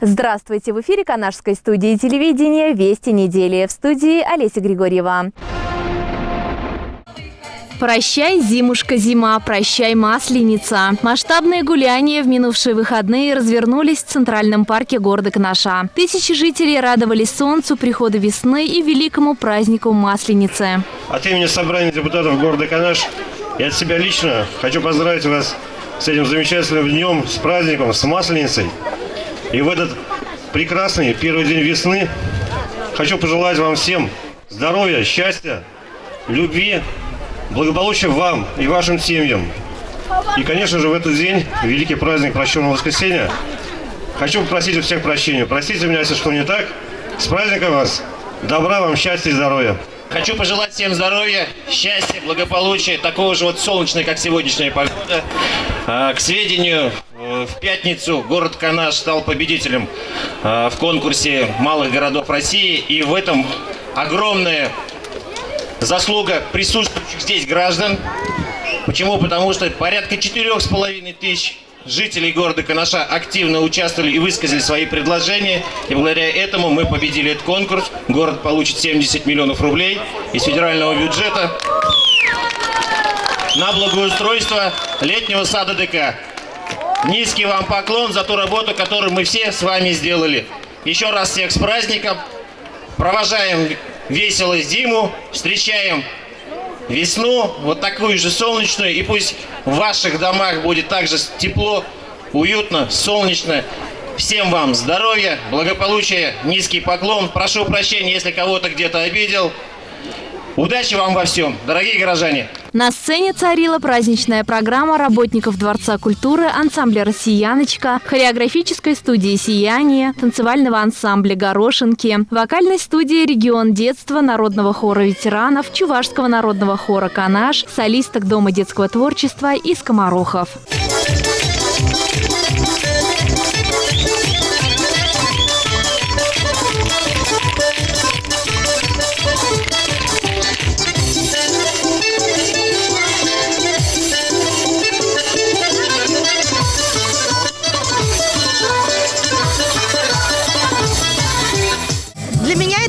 Здравствуйте! В эфире Канашской студии телевидения «Вести недели». В студии Олеся Григорьева. Прощай, зимушка, зима, прощай, масленица. Масштабные гуляния в минувшие выходные развернулись в Центральном парке города Канаша. Тысячи жителей радовались солнцу, приходу весны и великому празднику Масленицы. От имени собрания депутатов города Канаш и от себя лично хочу поздравить вас с этим замечательным днем, с праздником, с Масленицей. И в этот прекрасный первый день весны хочу пожелать вам всем здоровья, счастья, любви, благополучия вам и вашим семьям. И, конечно же, в этот день, великий праздник Прощенного Воскресения, хочу попросить у всех прощения. Простите меня, если что не так. С праздником вас! Добра вам, счастья и здоровья! Хочу пожелать всем здоровья, счастья, благополучия, такого же вот солнечной, как сегодняшняя погода. К сведению, в пятницу город Канаш стал победителем в конкурсе малых городов России. И в этом огромная заслуга присутствующих здесь граждан. Почему? Потому что порядка 4500 жителей города Канаша активно участвовали и высказали свои предложения. И благодаря этому мы победили этот конкурс. Город получит 70 миллионов рублей из федерального бюджета на благоустройство летнего сада ДК. Низкий вам поклон за ту работу, которую мы все с вами сделали. Еще раз всех с праздником. Провожаем весело зиму, встречаем весну, вот такую же солнечную. И пусть в ваших домах будет также тепло, уютно, солнечно. Всем вам здоровья, благополучия, низкий поклон. Прошу прощения, если кого-то где-то обидел. Удачи вам во всем, дорогие горожане! На сцене царила праздничная программа работников Дворца культуры, ансамбля «Россияночка», хореографической студии «Сияние», танцевального ансамбля «Горошинки», вокальной студии «Регион детства», народного хора ветеранов, Чувашского народного хора «Канаш», солисток Дома детского творчества и скоморохов.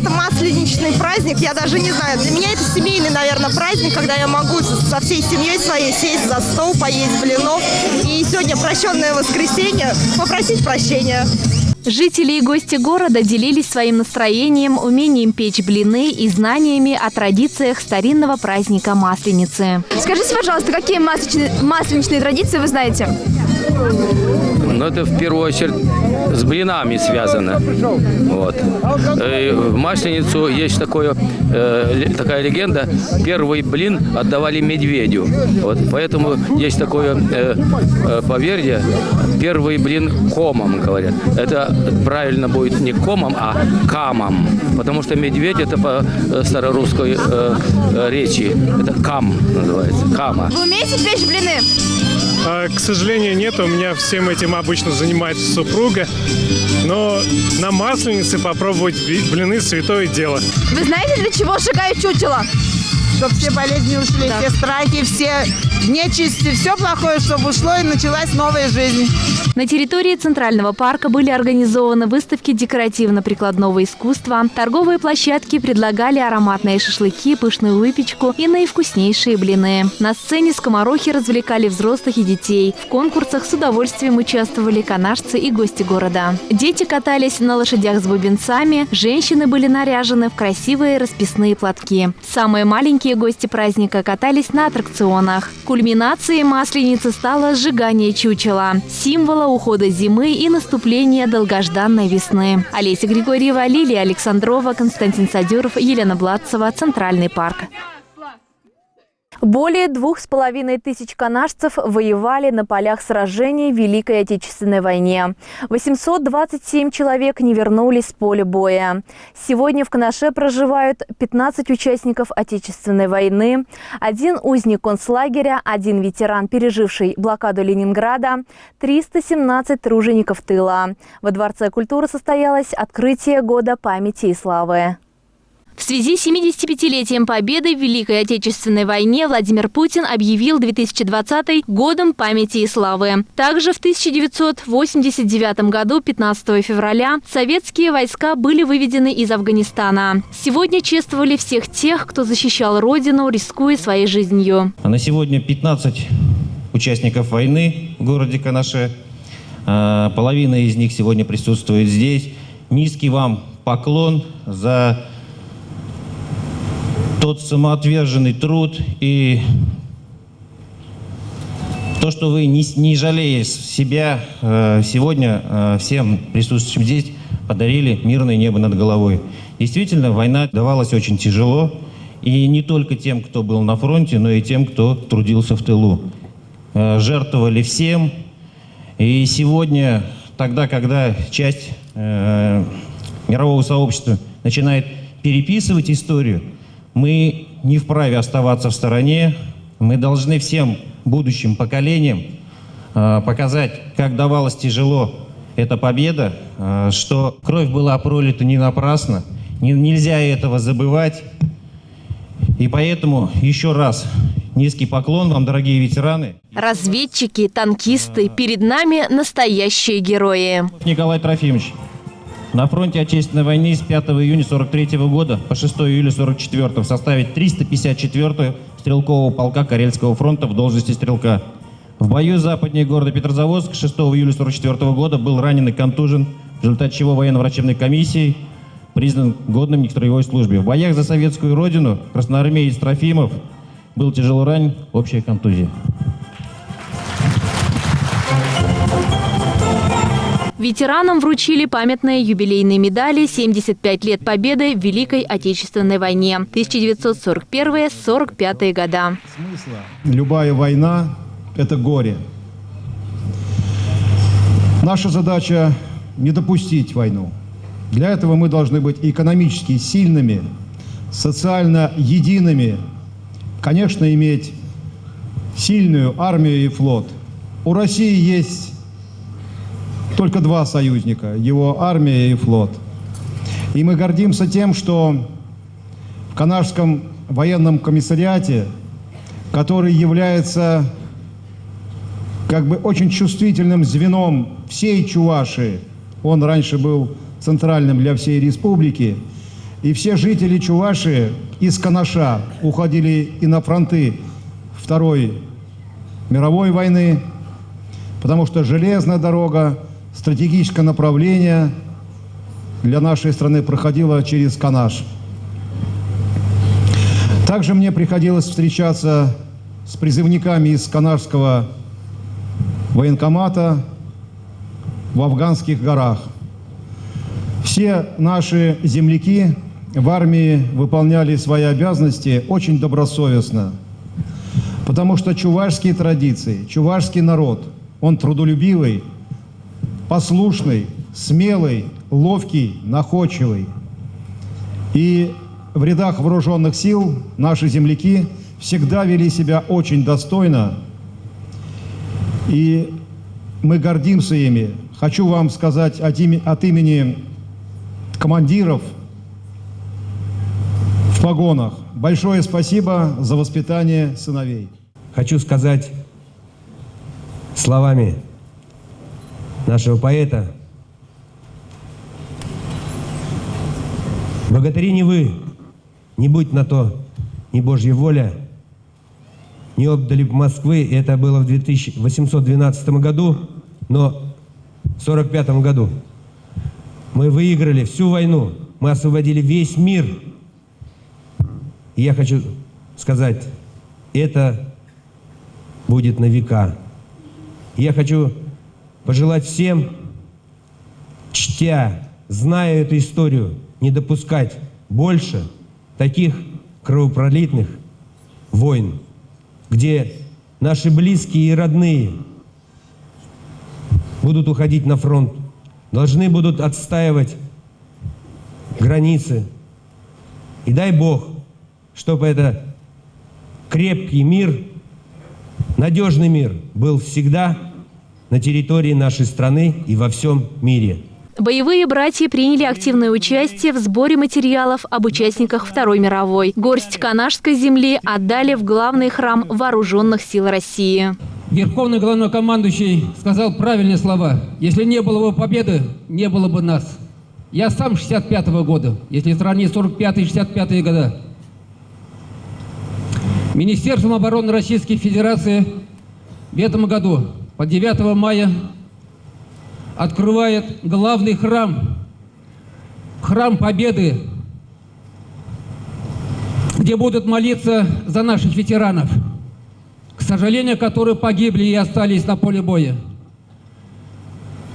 Масленичный праздник, я даже не знаю, для меня это семейный, наверное, праздник, когда я могу со всей семьей своей сесть за стол, поесть блинов и сегодня прощенное воскресенье попросить прощения. Жители и гости города делились своим настроением, умением печь блины и знаниями о традициях старинного праздника Масленицы. Скажите, пожалуйста, какие масленичные традиции вы знаете? Ну, это в первую очередь с блинами связано. Вот. В Масленицу есть такая легенда. Первый блин отдавали медведю. Вот. Поэтому есть такое поверье. Первый блин комом, говорят. Это правильно будет не комом, а камом. Потому что медведь это по старорусской речи. Это кам называется. Кама. Вы умеете печь блины? К сожалению, нет. У меня всем этим обычно занимается супруга. Но на Масленице попробовать блины – святое дело. Вы знаете, для чего сжигают чучело? Чтобы все болезни ушли, да. Все страхи, все нечисти, все плохое, чтобы ушло и началась новая жизнь. На территории Центрального парка были организованы выставки декоративно-прикладного искусства. Торговые площадки предлагали ароматные шашлыки, пышную выпечку и наивкуснейшие блины. На сцене скоморохи развлекали взрослых и детей. В конкурсах с удовольствием участвовали канашцы и гости города. Дети катались на лошадях с бубенцами, женщины были наряжены в красивые расписные платки. Самые маленькие гости праздника катались на аттракционах. Кульминацией Масленицы стало сжигание чучела, символа ухода зимы и наступления долгожданной весны. Олеся Григорьева, Лилия Александрова, Константин Садюров, Елена Бладцева. Центральный парк. Более 2500 канашцев воевали на полях сражений в Великой Отечественной войне. 827 человек не вернулись с поля боя. Сегодня в Канаше проживают 15 участников Отечественной войны, 1 узник концлагеря, 1 ветеран, переживший блокаду Ленинграда, 317 тружеников тыла. Во Дворце культуры состоялось открытие Года памяти и славы. В связи с 75-летием Победы в Великой Отечественной войне Владимир Путин объявил 2020 годом памяти и славы. Также в 1989 году, 15 февраля, советские войска были выведены из Афганистана. Сегодня чествовали всех тех, кто защищал Родину, рискуя своей жизнью. На сегодня 15 участников войны в городе Канаше. Половина из них сегодня присутствует здесь. Низкий вам поклон за тот самоотверженный труд и то, что вы, не жалея себя, сегодня всем присутствующим здесь подарили мирное небо над головой. Действительно, война давалась очень тяжело. И не только тем, кто был на фронте, но и тем, кто трудился в тылу. Жертвовали всем. И сегодня, тогда, когда часть мирового сообщества начинает переписывать историю, мы не вправе оставаться в стороне. Мы должны всем будущим поколениям показать, как давалась тяжело эта победа, что кровь была пролита не напрасно. Нельзя этого забывать. И поэтому еще раз низкий поклон вам, дорогие ветераны. Разведчики, танкисты, перед нами настоящие герои. Николай Трофимович, на фронте Отечественной войны с 5 июня 1943 года по 6 июля 1944 в составе 354-го стрелкового полка Карельского фронта в должности стрелка. В бою западнее города Петрозаводск 6 июля 1944 года был ранен и контужен, в результате чего военно-врачебной комиссией признан годным к строевой службе. В боях за советскую родину красноармеец Трофимов был тяжело ранен, общая контузия. Ветеранам вручили памятные юбилейные медали «75 лет Победы в Великой Отечественной войне» 1941-1945 года. Любая война – это горе. Наша задача – не допустить войну. Для этого мы должны быть экономически сильными, социально едиными, конечно, иметь сильную армию и флот. У России есть только два союзника – его армия и флот. И мы гордимся тем, что в Канашском военном комиссариате, который является как бы очень чувствительным звеном всей Чувашии, он раньше был центральным для всей республики, и все жители Чувашии из Канаша уходили и на фронты Второй мировой войны, потому что железная дорога, стратегическое направление для нашей страны проходило через Канаш. Также мне приходилось встречаться с призывниками из Канашского военкомата в Афганских горах. Все наши земляки в армии выполняли свои обязанности очень добросовестно, потому что чувашские традиции, чувашский народ, он трудолюбивый, послушный, смелый, ловкий, находчивый. И в рядах вооруженных сил наши земляки всегда вели себя очень достойно, и мы гордимся ими. Хочу вам сказать от имени командиров в погонах большое спасибо за воспитание сыновей. Хочу сказать словами нашего поэта: богатыри не вы, не будь на то ни Божья воля, не отдали б Москвы, это было в 1812 году, но в 1945 году мы выиграли всю войну, мы освободили весь мир. И я хочу сказать, это будет на века. Я хочу пожелать всем, чтя, зная эту историю, не допускать больше таких кровопролитных войн, где наши близкие и родные будут уходить на фронт, должны будут отстаивать границы. И дай Бог, чтобы это крепкий мир, надежный мир был всегда на территории нашей страны и во всем мире. Боевые братья приняли активное участие в сборе материалов об участниках Второй мировой. Горсть канашской земли отдали в главный храм Вооруженных сил России. Верховный главнокомандующий сказал правильные слова. Если не было бы победы, не было бы нас. Я сам 65-го года, если сравнить 45-е и 65-е года. Министерством обороны Российской Федерации в этом году по 9 мая открывает главный храм, храм Победы, где будут молиться за наших ветеранов, к сожалению, которые погибли и остались на поле боя.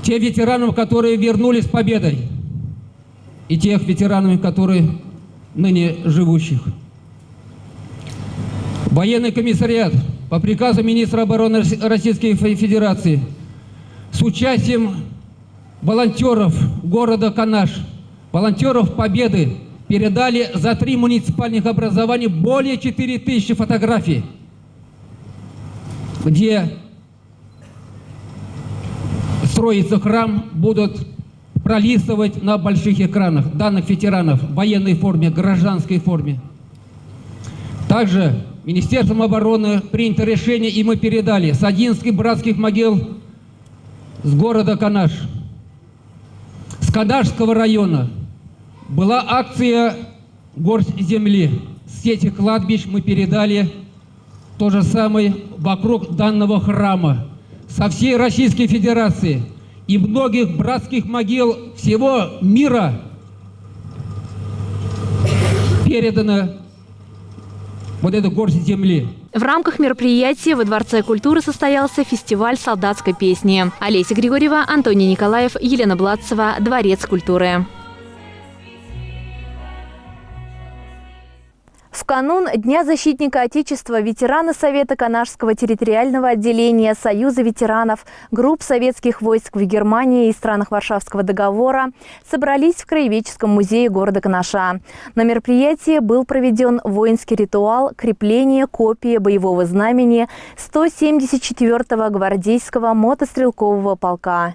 Те ветеранов, которые вернулись с победой, и тех ветеранов, которые ныне живущих. Военный комиссариат по приказу министра обороны Российской Федерации с участием волонтеров города Канаш, волонтеров Победы, передали за 3 муниципальных образования более 4000 фотографий, где строится храм, будут пролистывать на больших экранах данных ветеранов в военной форме, гражданской форме. Также Министерством обороны принято решение, и мы передали с 11 братских могил с города Канаш, с Канашского района. Была акция «Горсть земли». С этих кладбищ мы передали то же самое вокруг данного храма. Со всей Российской Федерации и многих братских могил всего мира передано вот эта горсть земли. В рамках мероприятия во Дворце культуры состоялся фестиваль солдатской песни. Олеся Григорьева, Антоний Николаев, Елена Бладцева, Дворец культуры. В канун Дня защитника Отечества ветераны Совета Канашского территориального отделения Союза ветеранов групп советских войск в Германии и странах Варшавского договора собрались в Краеведческом музее города Канаша. На мероприятии был проведен воинский ритуал крепления копии боевого знамени 174-го гвардейского мотострелкового полка.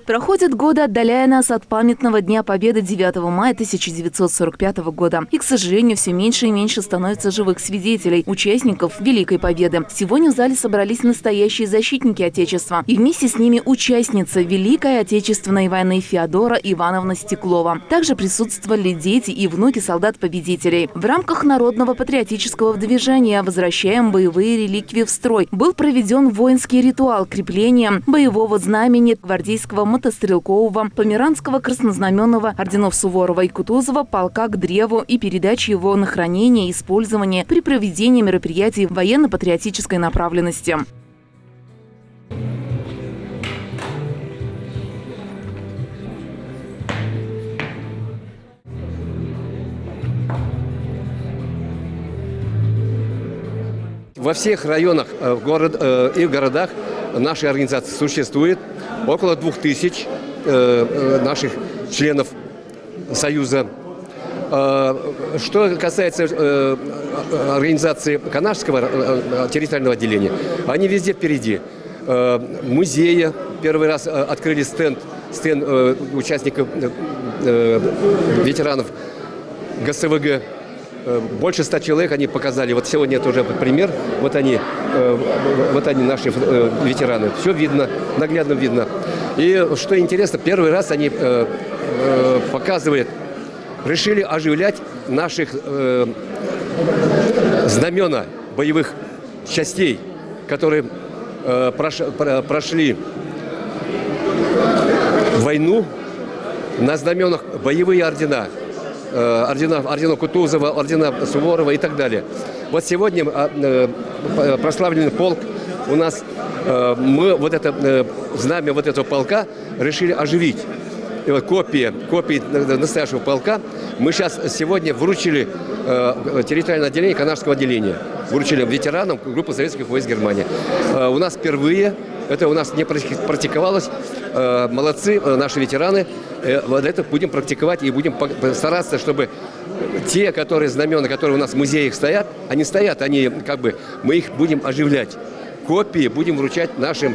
Проходят годы, отдаляя нас от памятного Дня Победы 9 мая 1945 года. И, к сожалению, все меньше и меньше становится живых свидетелей, участников Великой Победы. Сегодня в зале собрались настоящие защитники Отечества. И вместе с ними участница Великой Отечественной войны Феодора Ивановна Стеклова. Также присутствовали дети и внуки солдат-победителей. В рамках народного патриотического движения «Возвращаем боевые реликвии в строй» был проведен воинский ритуал крепления боевого знамени гвардейского мотострелкового, померанского краснознаменного орденов Суворова и Кутузова полка к древу и передачи его на хранение и использование при проведении мероприятий военно-патриотической направленности. Во всех районах и городах нашей организации существует около 2000 наших членов Союза. Что касается организации Канашского территориального отделения, они везде впереди. Музея первый раз открыли стенд участников, ветеранов ГСВГ. Больше 100 человек они показали. Вот сегодня это уже пример. Вот они наши ветераны. Все видно, наглядно видно. И что интересно, первый раз они показывают, решили оживлять наших знамена боевых частей, которые прошли войну на знаменах боевые ордена. Ордена Кутузова, ордена Суворова и так далее. Вот сегодня прославленный полк у нас, мы вот это знамя вот этого полка решили оживить. Копии настоящего полка мы сегодня вручили территориальное отделение Канашского отделения. Вручили ветеранам группы советских войск Германии. У нас впервые, это у нас не практиковалось, молодцы наши ветераны. Вот это будем практиковать и будем стараться, чтобы те, знамена, которые у нас в музеях стоят, они мы их будем оживлять. Копии будем вручать нашим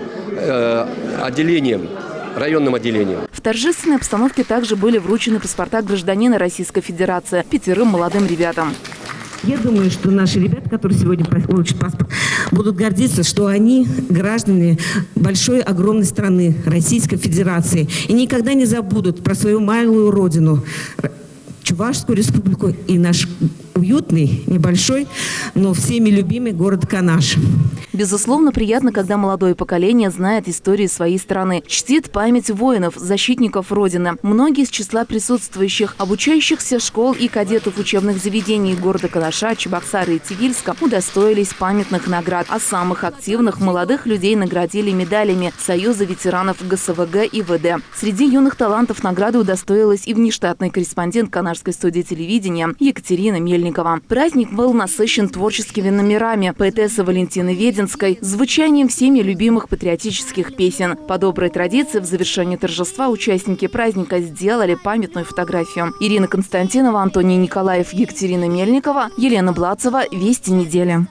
отделениям. районным отделением. В торжественной обстановке также были вручены паспорта гражданина Российской Федерации 5 молодым ребятам. Я думаю, что наши ребята, которые сегодня получат паспорт, будут гордиться, что они граждане большой, огромной страны, Российской Федерации. И никогда не забудут про свою малую родину, Чувашскую республику и наш уютный, небольшой, но всеми любимый город Канаш. Безусловно, приятно, когда молодое поколение знает историю своей страны, чтит память воинов, защитников Родины. Многие из числа присутствующих, обучающихся школ и кадетов учебных заведений города Канаша, Чебоксара и Тивильска удостоились памятных наград, а самых активных молодых людей наградили медалями Союза ветеранов ГСВГ и ВД. Среди юных талантов награды удостоилась и внештатный корреспондент Канашской студии телевидения Екатерина Мельникова. Праздник был насыщен творческими номерами поэтессы Валентины Веденской, звучанием всеми любимых патриотических песен. По доброй традиции в завершении торжества участники праздника сделали памятную фотографию. Ирина Константинова, Антоний Николаев, Екатерина Мельникова, Елена Блацева. Вести недели.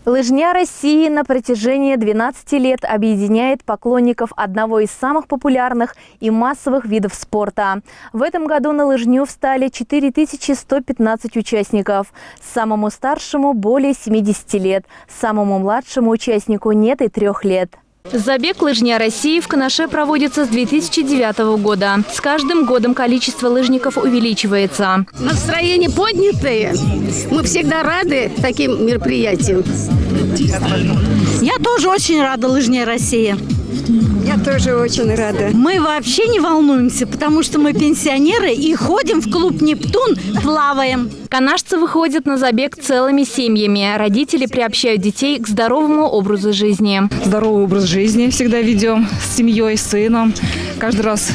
Лыжня России на протяжении 12 лет объединяет поклонников одного из самых популярных и массовых видов спорта. В этом году на лыжню встали 4115 участников. Самому старшему более 70 лет, самому младшему участнику нет и 3 лет. Забег «Лыжня России» в Канаше проводится с 2009 года. С каждым годом количество лыжников увеличивается. Настроение поднятое. Мы всегда рады таким мероприятиям. Я тоже очень рада «Лыжне России». Я тоже очень рада. Мы вообще не волнуемся, потому что мы пенсионеры и ходим в клуб «Нептун», плаваем. Канашцы выходят на забег целыми семьями. Родители приобщают детей к здоровому образу жизни. Здоровый образ жизни всегда ведем с семьей, с сыном. Каждый раз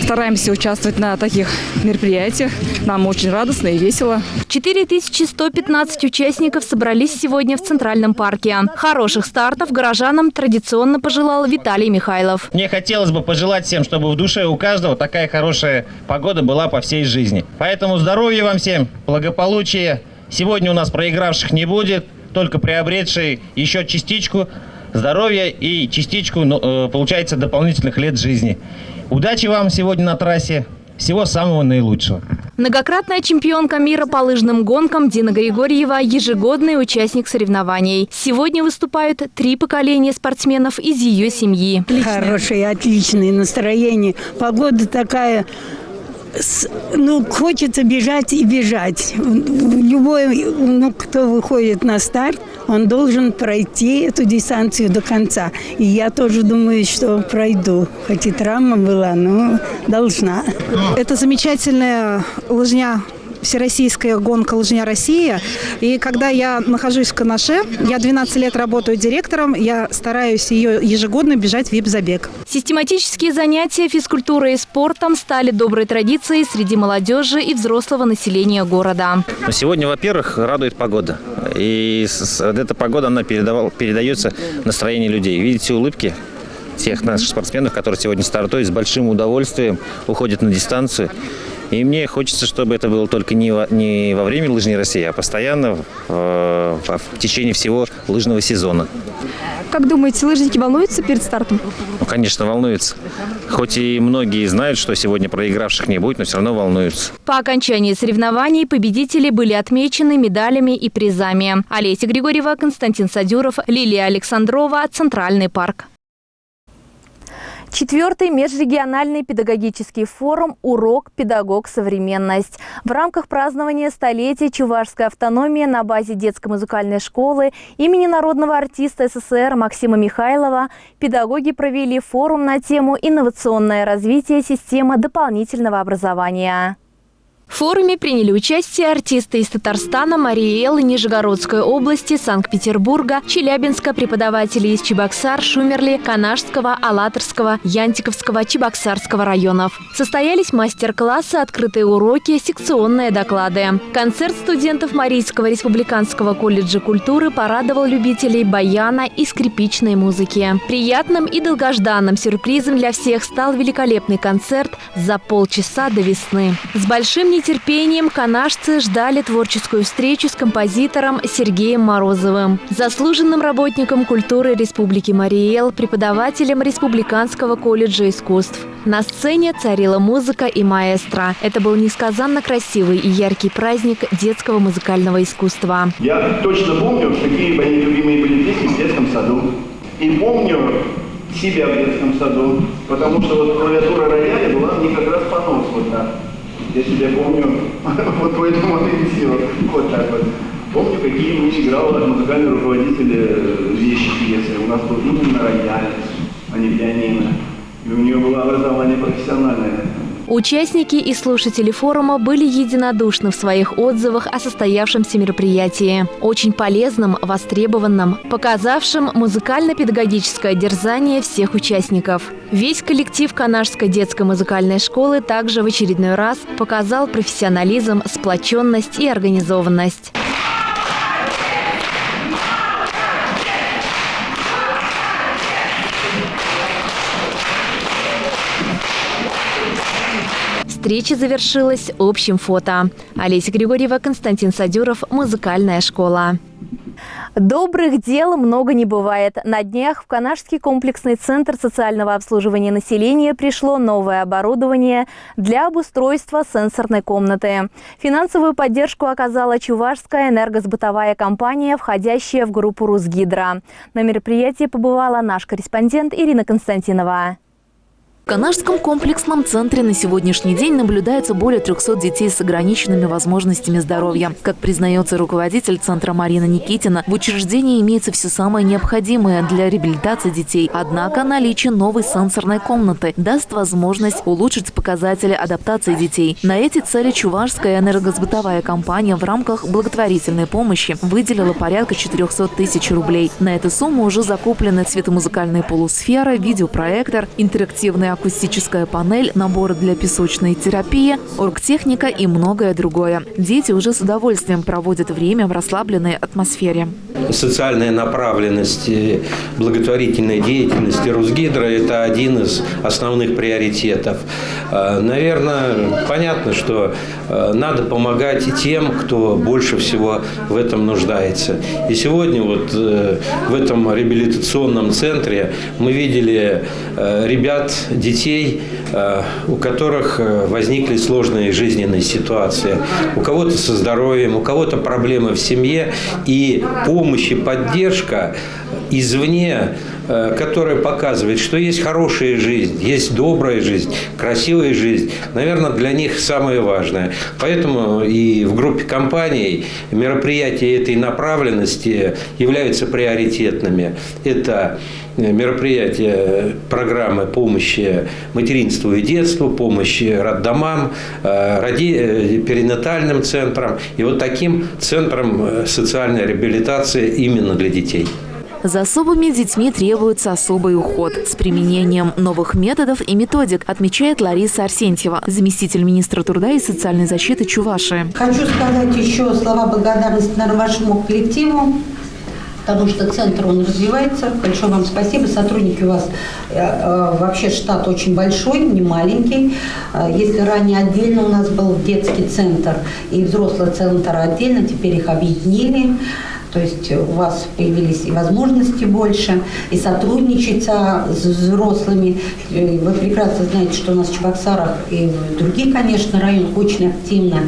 стараемся участвовать на таких мероприятиях. Нам очень радостно и весело. 4115 участников собрались сегодня в Центральном парке. Хороших стартов горожанам традиционно пожелал Виталий Михайлов. Мне хотелось бы пожелать всем, чтобы в душе у каждого такая хорошая погода была по всей жизни. Поэтому здоровья вам всем, благополучия. Сегодня у нас проигравших не будет, только приобретшие еще частичку здоровья и частичку, получается, дополнительных лет жизни. Удачи вам сегодня на трассе. Всего самого наилучшего. Многократная чемпионка мира по лыжным гонкам Дина Григорьева – ежегодный участник соревнований. Сегодня выступают 3 поколения спортсменов из ее семьи. Хорошее, отличное настроение. Погода такая... хочется бежать и бежать. Любой, кто выходит на старт, он должен пройти эту дистанцию до конца. И я тоже думаю, что пройду. Хоть и травма была, но должна. Это замечательная лыжня. Всероссийская гонка «Лыжня России». И когда я нахожусь в Канаше, я 12 лет работаю директором, я стараюсь ее ежегодно бежать в вип-забег. Систематические занятия физкультурой и спортом стали доброй традицией среди молодежи и взрослого населения города. Сегодня, во-первых, радует погода. И эта погода, она передается настроению людей. Видите улыбки тех наших спортсменов, которые сегодня стартуют, с большим удовольствием уходят на дистанцию. И мне хочется, чтобы это было только не во время «Лыжни России», а постоянно в течение всего лыжного сезона. Как думаете, лыжники волнуются перед стартом? Ну, конечно, волнуются. Хоть и многие знают, что сегодня проигравших не будет, но все равно волнуются. По окончании соревнований победители были отмечены медалями и призами. Олеся Григорьева, Константин Садюров, Лилия Александрова, Центральный парк. 4-й межрегиональный педагогический форум «Урок. Педагог. Современность». В рамках празднования столетия чувашской автономии на базе детской музыкальной школы имени народного артиста СССР Максима Михайлова педагоги провели форум на тему «Инновационное развитие системы дополнительного образования». В форуме приняли участие артисты из Татарстана, Марии Эл, Нижегородской области, Санкт-Петербурга, Челябинска, преподаватели из Чебоксар, Шумерли, Канашского, Алатырского, Янтиковского, Чебоксарского районов. Состоялись мастер-классы, открытые уроки, секционные доклады. Концерт студентов Марийского республиканского колледжа культуры порадовал любителей баяна и скрипичной музыки. Приятным и долгожданным сюрпризом для всех стал великолепный концерт «За полчаса до весны». С большим нетерпением канашцы ждали творческую встречу с композитором Сергеем Морозовым, заслуженным работником культуры Республики Марий Эл, преподавателем Республиканского колледжа искусств. На сцене царила музыка и маэстро. Это был несказанно красивый и яркий праздник детского музыкального искусства. Я точно помню, какие мои любимые были песни в детском саду. И помню себя в детском саду, потому что вот клавиатура рояля была мне как раз по носу вот так. Я себя помню вот по этому ориентиру, вот так вот. Помню, какие мне играл музыкальный руководитель вещи пьесы. У нас был именно рояль, а не пианино. И у нее было образование профессиональное. Участники и слушатели форума были единодушны в своих отзывах о состоявшемся мероприятии. Очень полезным, востребованным, показавшим музыкально-педагогическое дерзание всех участников. Весь коллектив Канашской детской музыкальной школы также в очередной раз показал профессионализм, сплоченность и организованность. Встреча завершилась общим фото. Олеся Григорьева, Константин Садюров, музыкальная школа. Добрых дел много не бывает. На днях в Канашский комплексный центр социального обслуживания населения пришло новое оборудование для обустройства сенсорной комнаты. Финансовую поддержку оказала Чувашская энергосбытовая компания, входящая в группу Русгидро. На мероприятии побывала наш корреспондент Ирина Константинова. В Канашском комплексном центре на сегодняшний день наблюдается более 300 детей с ограниченными возможностями здоровья. Как признается руководитель центра Марина Никитина, в учреждении имеется все самое необходимое для реабилитации детей. Однако наличие новой сенсорной комнаты даст возможность улучшить показатели адаптации детей. На эти цели Чувашская энергосбытовая компания в рамках благотворительной помощи выделила порядка 400 тысяч рублей. На эту сумму уже закуплены светомузыкальные полусферы, видеопроектор, интерактивная акустическая панель, наборы для песочной терапии, оргтехника и многое другое. Дети уже с удовольствием проводят время в расслабленной атмосфере. Социальная направленность благотворительной деятельности Русгидро – это один из основных приоритетов. Наверное, понятно, что надо помогать тем, кто больше всего в этом нуждается. И сегодня вот в этом реабилитационном центре мы видели ребят, детей, у которых возникли сложные жизненные ситуации. У кого-то со здоровьем, у кого-то проблемы в семье. И помощь и поддержка извне, которая показывает, что есть хорошая жизнь, есть добрая жизнь, красивая жизнь, наверное, для них самое важное. Поэтому и в группе компаний мероприятия этой направленности являются приоритетными. Это мероприятия программы помощи материнству и детству, помощи роддомам, перинатальным центрам и вот таким центрам социальной реабилитации именно для детей. За особыми детьми требуется особый уход с применением новых методов и методик, отмечает Лариса Арсентьева, заместитель министра труда и социальной защиты Чувашии. Хочу сказать еще слова благодарности, наверное, вашему коллективу, потому что центр, он развивается. Большое вам спасибо. Сотрудники у вас, вообще штат очень большой, не маленький. Если ранее отдельно у нас был детский центр и взрослый центр отдельно, теперь их объединили. То есть у вас появились и возможности больше, и сотрудничать с взрослыми. Вы прекрасно знаете, что у нас в Чебоксарах и в других, конечно, районах очень активно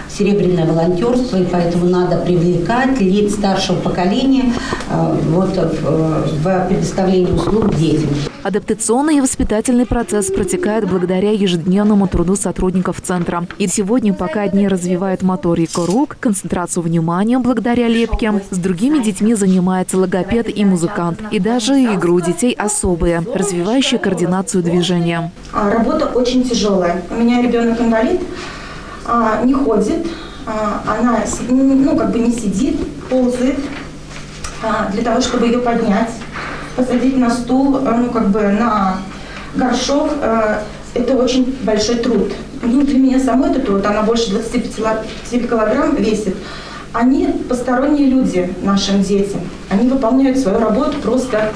серебряное волонтерство, и поэтому надо привлекать лиц старшего поколения в предоставлении услуг детям. Адаптационный и воспитательный процесс протекает благодаря ежедневному труду сотрудников центра. И сегодня, пока одни развивают моторику рук, концентрацию внимания благодаря лепке, с другими детьми занимается логопед и музыкант. И даже игру детей особые, развивающие координацию движения. Работа очень тяжелая. У меня ребенок инвалид, не ходит, она не сидит, ползает. Для того, чтобы ее поднять, посадить на стул, на горшок, это очень большой труд. Для меня самой это труд, она больше 25 килограмм весит. Они посторонние люди нашим детям. Они выполняют свою работу просто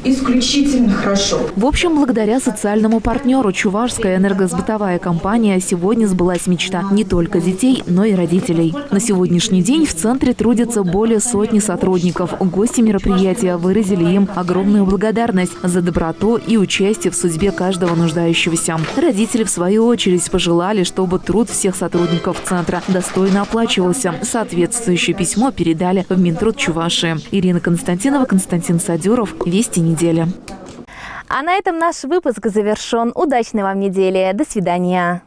исключительно хорошо. В общем, благодаря социальному партнеру Чувашская энергосбытовая компания сегодня сбылась мечта не только детей, но и родителей. На сегодняшний день в центре трудятся более сотни сотрудников. Гости мероприятия выразили им огромную благодарность за доброту и участие в судьбе каждого нуждающегося. Родители, в свою очередь, пожелали, чтобы труд всех сотрудников центра достойно оплачивался. Соответствующее письмо передали в Минтруд Чувашии. Ирина Константинова, Константин Садюров. Вести недели. А на этом наш выпуск завершен. Удачной вам недели. До свидания.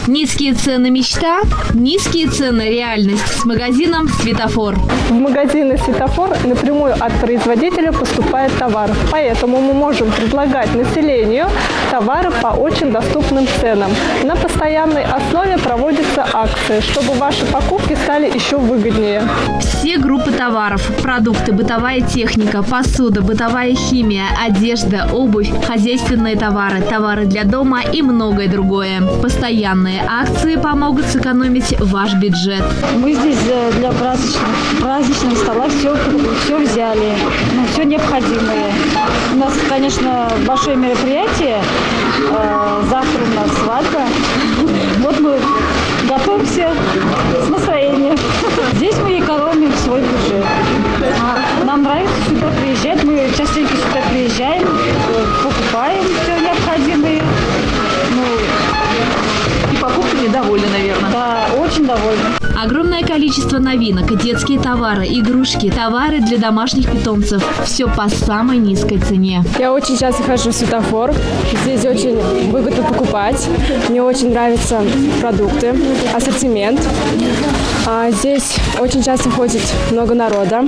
Низкие цены мечта, низкие цены реальность с магазином «Светофор». В магазины «Светофор» напрямую от производителя поступает товар. Поэтому мы можем предлагать населению товары по очень доступным ценам. На постоянной основе проводятся акции, чтобы ваши покупки стали еще выгоднее. Все группы товаров – продукты, бытовая техника, посуда, бытовая химия, одежда, обувь, хозяйственные товары, товары для дома и многое другое. Постоянные акции помогут сэкономить ваш бюджет. Мы здесь для праздничного стола все взяли, все необходимое. У нас, конечно, большое мероприятие. Завтра у нас свадьба. Вот мы готовимся с настроением. Здесь мы экономим свой бюджет. Нам нравится сюда приезжать. Мы частенько сюда приезжаем, покупаем все необходимое. Покупками довольны, наверное. Да, очень довольны. Огромное количество новинок, детские товары, игрушки, товары для домашних питомцев. Все по самой низкой цене. Я очень часто хожу в «Светофор». Здесь очень выгодно покупать. Мне очень нравятся продукты, ассортимент. Здесь очень часто ходит много народа.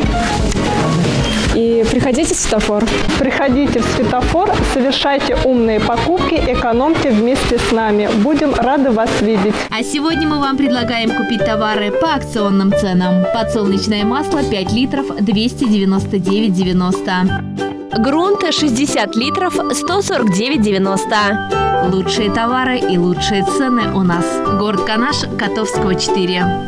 И приходите в «Светофор». Приходите в «Светофор», совершайте умные покупки, экономьте вместе с нами. Будем рады вас видеть. А сегодня мы вам предлагаем купить товары по акционным ценам. Подсолнечное масло 5 литров 299,90. Грунт 60 литров 149,90. Лучшие товары и лучшие цены у нас. Город Канаш, Котовского, 4.